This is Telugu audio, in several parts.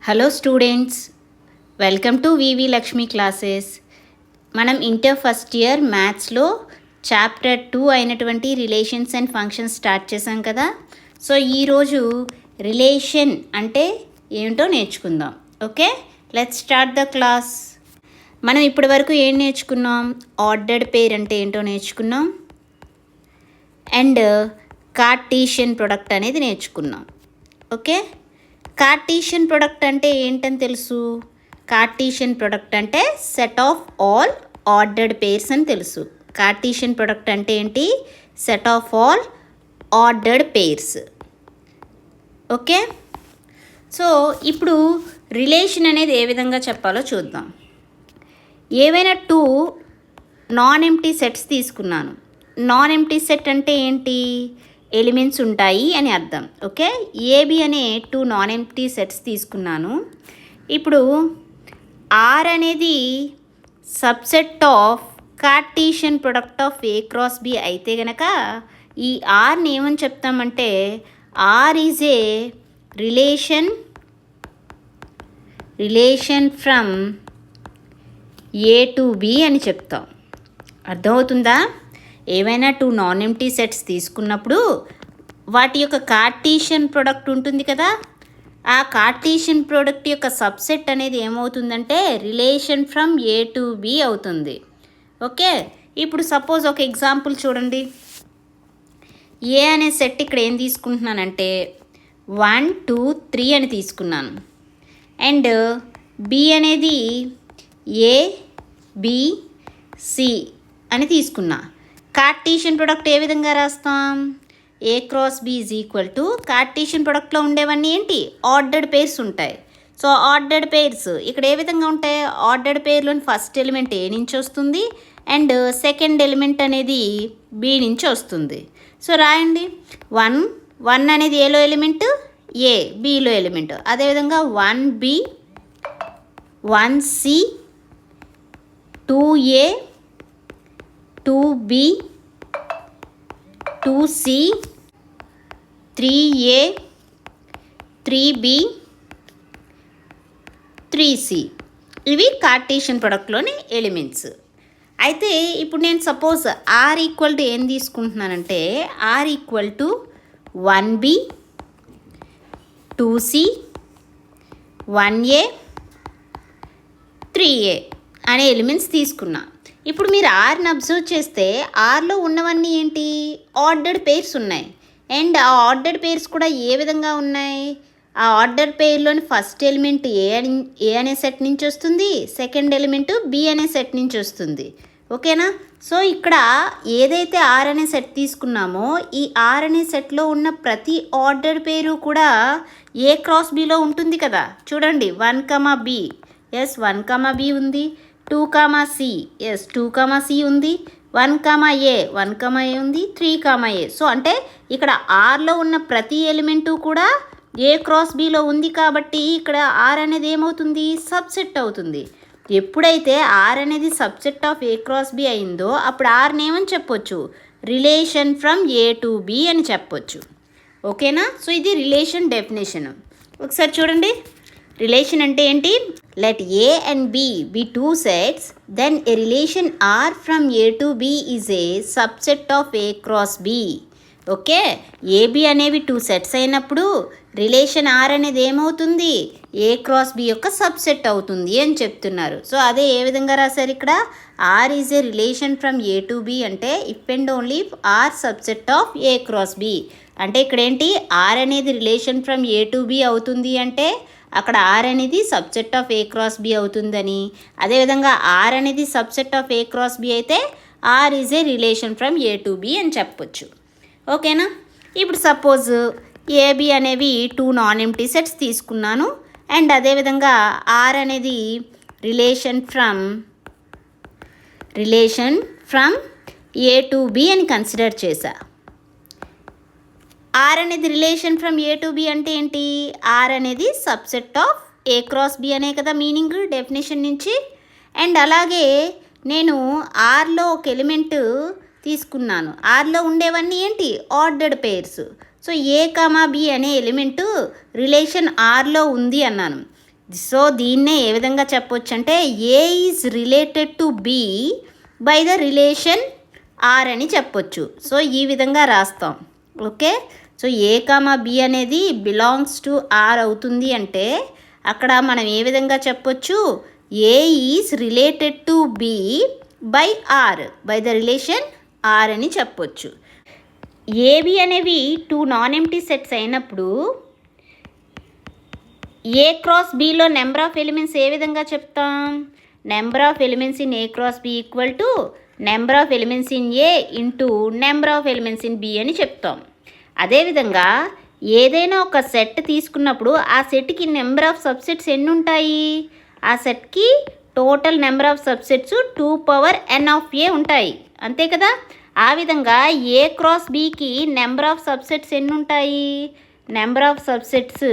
Hello students, welcome to VV Lakshmi classes. మనం ఇంటర్ ఫస్ట్ ఇయర్ మ్యాథ్స్లో చాప్టర్ 2 అయినటువంటి రిలేషన్స్ అండ్ ఫంక్షన్స్ స్టార్ట్ చేసాం కదా. సో ఈరోజు రిలేషన్ అంటే ఏమిటో నేర్చుకుందాం. Okay, let's start the class. మనం ఇప్పటి వరకు ఏం నేర్చుకున్నాం? ఆర్డర్డ్ పేర్ అంటే ఏంటో నేర్చుకున్నాం అండ్ కార్టీషియన్ ప్రొడక్ట్ అనేది నేర్చుకున్నాం. ఓకే, కార్టీషియన్ ప్రొడక్ట్ అంటే ఏంటని తెలుసు. కార్టీషియన్ ప్రొడక్ట్ అంటే set of all ordered pairs అని తెలుసు. కార్టీషియన్ ప్రొడక్ట్ అంటే ఏంటి? Set of all ordered pairs. Okay, so ఇప్పుడు రిలేషన్ అనేది ఏ విధంగా చెప్పాలో చూద్దాం. ఏవైనా 2 నాన్ ఎంప్టీ సెట్స్ తీసుకున్నాను. నాన్ ఎంప్టీ సెట్ అంటే ఏంటి? ఎలిమెంట్స్ ఉంటాయి అని అర్థం. ఓకే, ఏబి అనే 2 నాన్ ఎంప్టీ సెట్స్ తీసుకున్నాను. ఇప్పుడు ఆర్ అనేది subset of Cartesian product of A cross B అయితే గనక ఈ ఆర్ని ఏమని చెప్తామంటే R is a relation from A to B అని చెప్తాం. అర్థమవుతుందా? ఏవైనా 2 నాన్ ఎంప్టీ సెట్స్ తీసుకున్నప్పుడు వాటి యొక్క కార్టీషియన్ ప్రొడక్ట్ ఉంటుంది కదా, ఆ కార్టీషియన్ ప్రొడక్ట్ యొక్క సబ్సెట్ అనేది ఏమవుతుందంటే relation from A to B అవుతుంది. ఓకే, ఇప్పుడు సపోజ్ ఒక ఎగ్జాంపుల్ చూడండి. ఏ అనే సెట్ ఇక్కడ ఏం తీసుకుంటున్నానంటే 1 2 3 అని తీసుకున్నాను. అండ్ బి అనేది ఏ బి సి అని తీసుకున్నా. కార్టీషియన్ ప్రొడక్ట్ ఏ విధంగా రాస్తాం? A cross B is equal to Cartesian ప్రొడక్ట్లో ఉండేవన్నీ ఏంటి? ఆర్డర్డ్ పేర్స్ ఉంటాయి. సో ఆర్డర్డ్ పేర్స్ ఇక్కడ ఏ విధంగా ఉంటాయి? ఆర్డర్డ్ పేర్లోని ఫస్ట్ ఎలిమెంట్ ఏ నుంచి వస్తుంది అండ్ సెకండ్ ఎలిమెంట్ అనేది బి నుంచి వస్తుంది. సో రాయండి. 1 అనేది ఏలో ఎలిమెంట్, ఏ బిలో ఎలిమెంట్. అదేవిధంగా 1b 1c 2a 2b 2c 3a 3b 3c. ఇవి కార్టీషియన్ ప్రొడక్ట్లోని ఎలిమెంట్స్. అయితే ఇప్పుడు నేను సపోజ్ ఆర్ ఈక్వల్ టు ఏం తీసుకుంటున్నానంటే are equal to 1b 2c 1a 3a అనే ఎలిమెంట్స్ తీసుకున్నా. ఇప్పుడు మీరు ఆర్ని అబ్జర్వ్ చేస్తే ఆర్లో ఉన్నవన్నీ ఏంటి? ఆర్డర్డ్ పేర్స్ ఉన్నాయి. అండ్ ఆ ఆర్డర్డ్ పేర్స్ కూడా ఏ విధంగా ఉన్నాయి? ఆ ఆర్డర్ పేర్లోని ఫస్ట్ ఎలిమెంట్ ఏ అనే సెట్ నుంచి వస్తుంది, సెకండ్ ఎలిమెంట్ బి అనే సెట్ నుంచి వస్తుంది. ఓకేనా? సో ఇక్కడ ఏదైతే ఆర్ అనే సెట్ తీసుకున్నామో ఈ ఆర్ అనే సెట్లో ఉన్న ప్రతి ఆర్డర్ పేరు కూడా ఏ క్రాస్ బిలో ఉంటుంది కదా. చూడండి 1 బి, ఎస్ 1 బి ఉంది. 2 సి, ఎస్ 2 సి ఉంది. 1 ఏ ఉంది. 3 ఏ. సో అంటే ఇక్కడ ఆర్లో ఉన్న ప్రతి ఎలిమెంటు కూడా ఏ క్రాస్ బిలో ఉంది కాబట్టి ఇక్కడ ఆర్ అనేది ఏమవుతుంది? సబ్సెట్ అవుతుంది. ఎప్పుడైతే ఆర్ అనేది subset of A cross B అయిందో అప్పుడు ఆర్ని ఏమని చెప్పొచ్చు? Relation from A to B అని చెప్పొచ్చు. ఓకేనా? సో ఇది రిలేషన్ డెఫినేషన్. ఒకసారి చూడండి. రిలేషన్ అంటే ఏంటి? Let A and B B 2 sets, then a relation R from A to B is a subset of A cross B. Okay, A B అనేవి 2 సెట్స్ అయినప్పుడు రిలేషన్ ఆర్ అనేది ఏమవుతుంది? ఏ క్రాస్ బి యొక్క సబ్సెట్ అవుతుంది అని చెప్తున్నారు. సో అదే ఏ విధంగా రాశారు ఇక్కడ? R is a relation from A to B అంటే if and only R subset of A cross B. అంటే ఇక్కడ ఏంటి? ఆర్ అనేది relation from A to B అవుతుంది అంటే అక్కడ ఆర్ అనేది subset of A cross B అవుతుందని, అదేవిధంగా ఆర్ అనేది subset of A cross B అయితే R is a relation from A to B అని చెప్పొచ్చు. ఓకేనా? ఇప్పుడు సపోజ్ ఏబి అనేవి 2 నాన్ ఎంప్టీ సెట్స్ తీసుకున్నాను. అండ్ అదేవిధంగా ఆర్ అనేది relation from A to B అని కన్సిడర్ చేశా. ఆర్ అనేది relation from A to B అంటే ఏంటి? ఆర్ అనేది subset of A cross B అనే కదా మీనింగ్ డెఫినేషన్ నుంచి. అండ్ అలాగే నేను ఆర్లో ఒక ఎలిమెంట్ తీసుకున్నాను. ఆర్లో ఉండేవన్నీ ఏంటి? Ordered pairs. So A comma B అనే ఎలిమెంటు రిలేషన్ ఆర్లో ఉంది అన్నాను. సో దీన్నే ఏ విధంగా చెప్పొచ్చు అంటే A is related to B by the relation R అని చెప్పొచ్చు. సో ఈ విధంగా రాస్తాం. Okay, so A comma B అనేది బిలాంగ్స్ టు ఆర్ అవుతుంది అంటే అక్కడ మనం ఏ విధంగా చెప్పొచ్చు, A is related to B by R, by the relation R అని చెప్పొచ్చు. ఏబి అనేవి 2 నాన్ ఎంప్టీ సెట్స్ అయినప్పుడు ఏ క్రాస్ బిలో నెంబర్ ఆఫ్ ఎలిమెంట్స్ ఏ విధంగా చెప్తాం, number of elements in A cross B equal to number of elements in A into number of elements in B అని చెప్తాం. అదేవిధంగా ఏదైనా ఒక సెట్ తీసుకున్నప్పుడు ఆ సెట్కి నెంబర్ ఆఫ్ సబ్సెట్స్ ఎన్ని ఉంటాయి, ఆ సెట్కి total number of subsets 2n of A ఉంటాయి, అంతే కదా. ఆ విధంగా ఏ క్రాస్ బికి నెంబర్ ఆఫ్ సబ్సెట్స్ ఎన్ని ఉంటాయి, number of subsets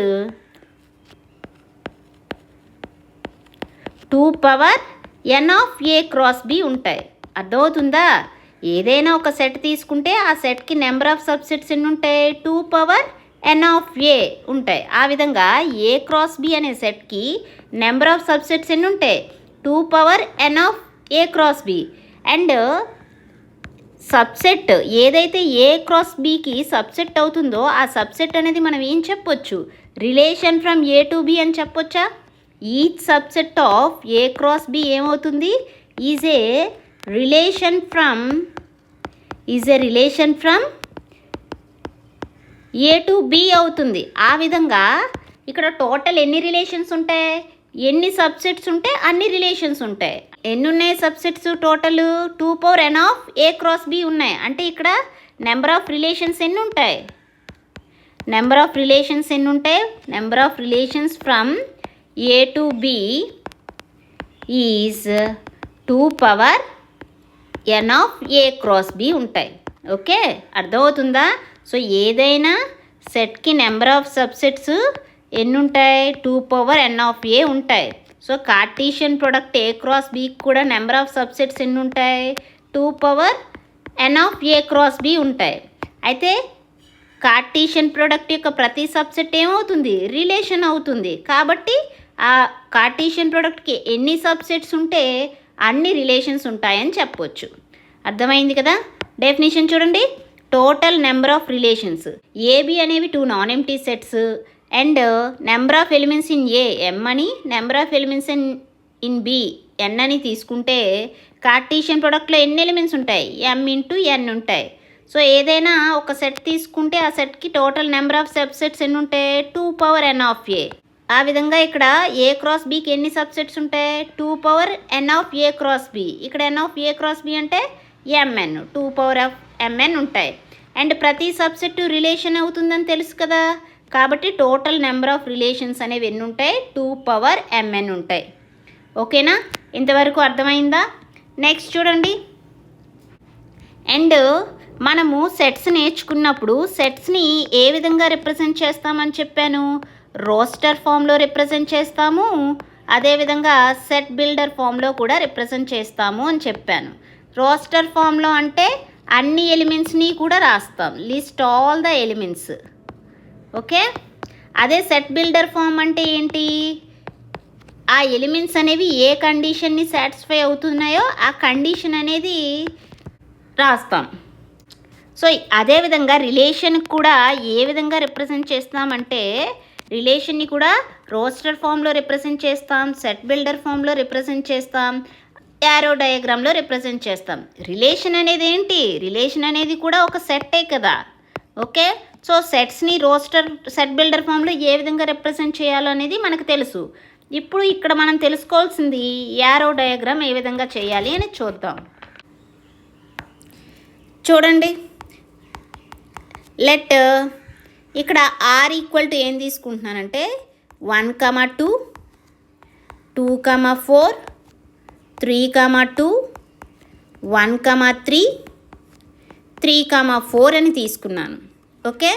2n of A cross B ఉంటాయి. అర్థమవుతుందా? ఏదైనా ఒక సెట్ తీసుకుంటే ఆ సెట్కి నెంబర్ ఆఫ్ సబ్సెట్స్ ఎన్ని ఉంటాయి, 2n ఆఫ్ ఏ ఉంటాయి. ఆ విధంగా ఏ క్రాస్ బి అనే సెట్కి నెంబర్ ఆఫ్ సబ్సెట్స్ ఎన్ని ఉంటాయి, 2n of A cross B. And subset ఏదైతే ఏ క్రాస్ బికి సబ్సెట్ అవుతుందో ఆ సబ్సెట్ అనేది మనం ఏం చెప్పొచ్చు, relation from A to B అని చెప్పొచ్చా. Each subset of A cross B ఏమవుతుంది, is a relation from A to B అవుతుంది. ఆ విధంగా ఇక్కడ టోటల్ ఎన్ని రిలేషన్స్ ఉంటాయి, ఎన్ని సబ్సెట్స్ ఉంటే అన్ని రిలేషన్స్ ఉంటాయి. ఎన్ని ఉన్నాయి subsets total, 2n of A cross B ఉన్నాయి. అంటే ఇక్కడ నెంబర్ ఆఫ్ రిలేషన్స్ ఎన్ని ఉంటాయి, number of relations from A to B is 2n of A cross B ఉంటాయి. ఓకే, అర్థమవుతుందా? సో ఏదైనా సెట్కి నెంబర్ ఆఫ్ సబ్సెట్స్ ఎన్ని ఉంటాయి, 2n ఆఫ్ ఏ ఉంటాయి. సో కార్టీషియన్ ప్రొడక్ట్ ఏ క్రాస్ బికి కూడా నెంబర్ ఆఫ్ సబ్సెట్స్ ఎన్ని ఉంటాయి, 2n of A cross B ఉంటాయి. అయితే కార్టీషియన్ ప్రొడక్ట్ యొక్క ప్రతి సబ్సెట్ ఏమవుతుంది, రిలేషన్ అవుతుంది. కాబట్టి ఆ కార్టీషియన్ ప్రొడక్ట్కి ఎన్ని సబ్సెట్స్ ఉంటే అన్ని రిలేషన్స్ ఉంటాయని చెప్పొచ్చు. అర్థమైంది కదా. డెఫినేషన్ చూడండి, total number of relations AB అనేవి 2 non empty sets and number of elements in A m అని, number of elements in B n అని తీసుకుంటే కార్టీషియన్ ప్రొడక్ట్లో ఎన్ని ఎలిమెంట్స్ ఉంటాయి, m ఇంటూ n ఉంటాయి. సో ఏదైనా ఒక సెట్ తీసుకుంటే ఆ సెట్కి టోటల్ నెంబర్ ఆఫ్ సబ్సెట్స్ ఎన్ని ఉంటాయి, 2n ఆఫ్ ఏ. ఆ విధంగా ఇక్కడ ఏ క్రాస్ బికి ఎన్ని సబ్సెట్స్ ఉంటాయి, 2n of A cross B. ఇక్కడ n of A cross B అంటే mn, 2mn ఉంటాయి. అండ్ ప్రతి సబ్సెట్ రిలేషన్ అవుతుందని తెలుసు కదా. కాబట్టి టోటల్ నెంబర్ ఆఫ్ రిలేషన్స్ అనేవి ఎన్ని ఉంటాయి, 2mn ఉంటాయి. ఓకేనా, ఇంతవరకు అర్థమైందా? నెక్స్ట్ చూడండి. అండ్ మనము సెట్స్ నేర్చుకున్నప్పుడు సెట్స్ని ఏ విధంగా రిప్రజెంట్ చేస్తామని చెప్పాను, రోస్టర్ ఫామ్లో రిప్రజెంట్ చేస్తాము, అదేవిధంగా సెట్ బిల్డర్ ఫామ్లో కూడా రిప్రజెంట్ చేస్తాము అని చెప్పాను. రోస్టర్ ఫామ్లో అంటే అన్ని ఎలిమెంట్స్ని కూడా రాస్తాం, list all the elements. Okay, అదే సెట్ బిల్డర్ ఫామ్ అంటే ఏంటి, ఆ ఎలిమెంట్స్ అనేవి ఏ కండిషన్ని సాటిస్ఫై అవుతున్నాయో ఆ కండిషన్ అనేది రాస్తాం. సో అదేవిధంగా రిలేషన్ కూడా ఏ విధంగా రిప్రజెంట్ చేస్తామంటే రిలేషన్ని కూడా రోస్టర్ ఫామ్లో రిప్రజెంట్ చేస్తాం, సెట్ బిల్డర్ ఫామ్లో రిప్రజెంట్ చేస్తాం, యారో డయాగ్రామ్లో రిప్రజెంట్ చేస్తాం. రిలేషన్ అనేది ఏంటి, రిలేషన్ అనేది కూడా ఒక సెట్టే కదా. ఓకే, సో సెట్స్ని రోస్టర్ సెట్ బిల్డర్ ఫామ్లో ఏ విధంగా రిప్రజెంట్ చేయాలో అనేది మనకు తెలుసు. ఇప్పుడు ఇక్కడ మనం తెలుసుకోవాల్సింది యారో డయాగ్రామ్ ఏ విధంగా చేయాలి అని చూద్దాం. చూడండి, లెట్ ఇక్కడ ఆర్ ఈక్వల్ టు ఏం తీసుకుంటున్నానంటే 1, 2, 2, 4, 3, 2, 1, 3, 3, 4 అని తీసుకున్నాను. Okay,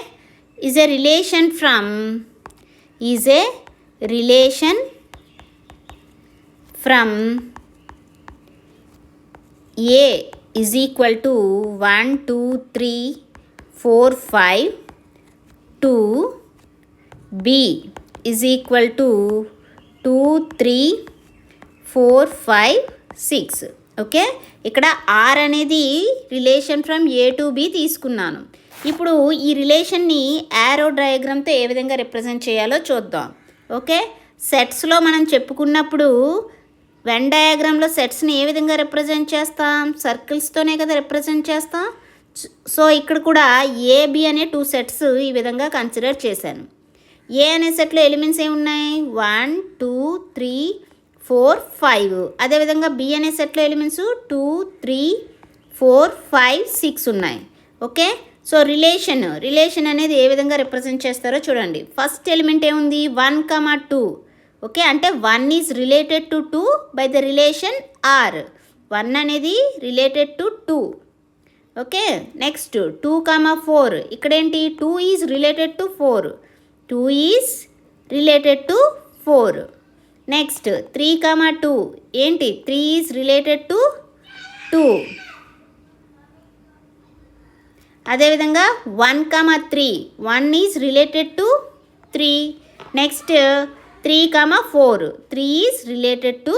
is a relation from A is equal to 1, 2, 3, 4, 5 to B is equal to 2 3 4 5 6. Okay, ఇక్కడ ఆర్ అనేది relation from A to B తీసుకున్నాను. ఇప్పుడు ఈ రిలేషన్ని యారో డయాగ్రామ్తో ఏ విధంగా రిప్రజెంట్ చేయాలో చూద్దాం. ఓకే, సెట్స్లో మనం చెప్పుకున్నప్పుడు వెన్ డయాగ్రామ్లో సెట్స్ని ఏ విధంగా రిప్రజెంట్ చేస్తాం? సర్కిల్స్తోనే కదా రిప్రజెంట్ చేస్తాం. సో ఇక్కడ కూడా ఏబి అనే 2 సెట్స్ ఈ విధంగా కన్సిడర్ చేశాను. ఏ అనే సెట్లో ఎలిమెంట్స్ ఏమున్నాయి? 1 2 3 4 5. అదేవిధంగా బి అనే సెట్లో ఎలిమెంట్స్ 2 3 4 5 6 ఉన్నాయి. ఓకే, సో రిలేషన్ అనేది ఏ విధంగా రిప్రజెంట్ చేస్తారో చూడండి. ఫస్ట్ ఎలిమెంట్ ఏముంది? 1, 2. ఓకే, అంటే 1 is related to 2 by the relation R. 1 అనేది రిలేటెడ్ టు 2. Okay, next 2, 4. ఇక్కడేంటి? 2 is related to 4. 2 is related to 4. Next 3, 2. ఏంటి? 3 ఈజ్ రిలేటెడ్ టు 2. అదేవిధంగా 1, 3. 1 is related to 3. Next 3, 4. 3 is related to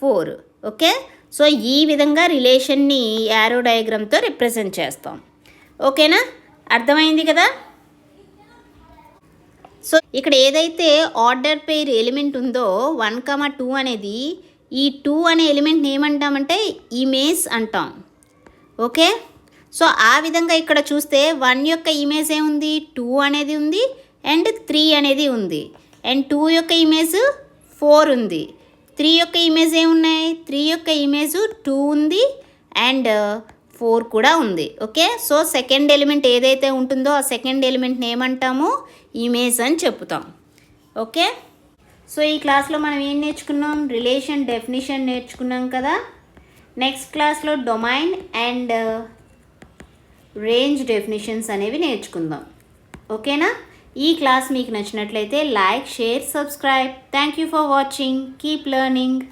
4. Okay, so ఈ విధంగా రిలేషన్ని యారో డయాగ్రామ్తో రిప్రజెంట్ చేస్తాం. ఓకేనా, అర్థమైంది కదా? సో ఇక్కడ ఏదైతే ఆర్డర్ పెయిర్ ఎలిమెంట్ ఉందో 1, 2 అనేది, ఈ 2 అనే ఎలిమెంట్ని ఏమంటామంటే ఇమేజ్ అంటాం. ఓకే, సో ఆ విధంగా ఇక్కడ చూస్తే 1 యొక్క ఇమేజ్ ఏముంది? 2 అనేది ఉంది అండ్ 3 అనేది ఉంది. అండ్ 2 యొక్క ఇమేజ్ 4 ఉంది. 3 యొక్క ఇమేజ్ ఏమున్నాయి? 3 యొక్క ఇమేజ్ 2 ఉంది అండ్ 4 కూడా ఉంది. ఓకే, సో సెకండ్ ఎలిమెంట్ ఏదైతే ఉంటుందో ఆ సెకండ్ ఎలిమెంట్ని ఏమంటాము? ఇమేజ్ అని చెప్తాం. ఓకే, సో ఈ క్లాస్లో మనం ఏం నేర్చుకున్నాం? రిలేషన్ డెఫినిషన్ నేర్చుకున్నాం కదా. నెక్స్ట్ క్లాస్లో డొమైన్ అండ్ రేంజ్ డెఫినిషన్స్ అనేవి నేర్చుకుందాం. ఓకేనా? ఈ క్లాస్ మీకు నచ్చినట్లయితే like, share, subscribe. Thank you for watching. Keep learning.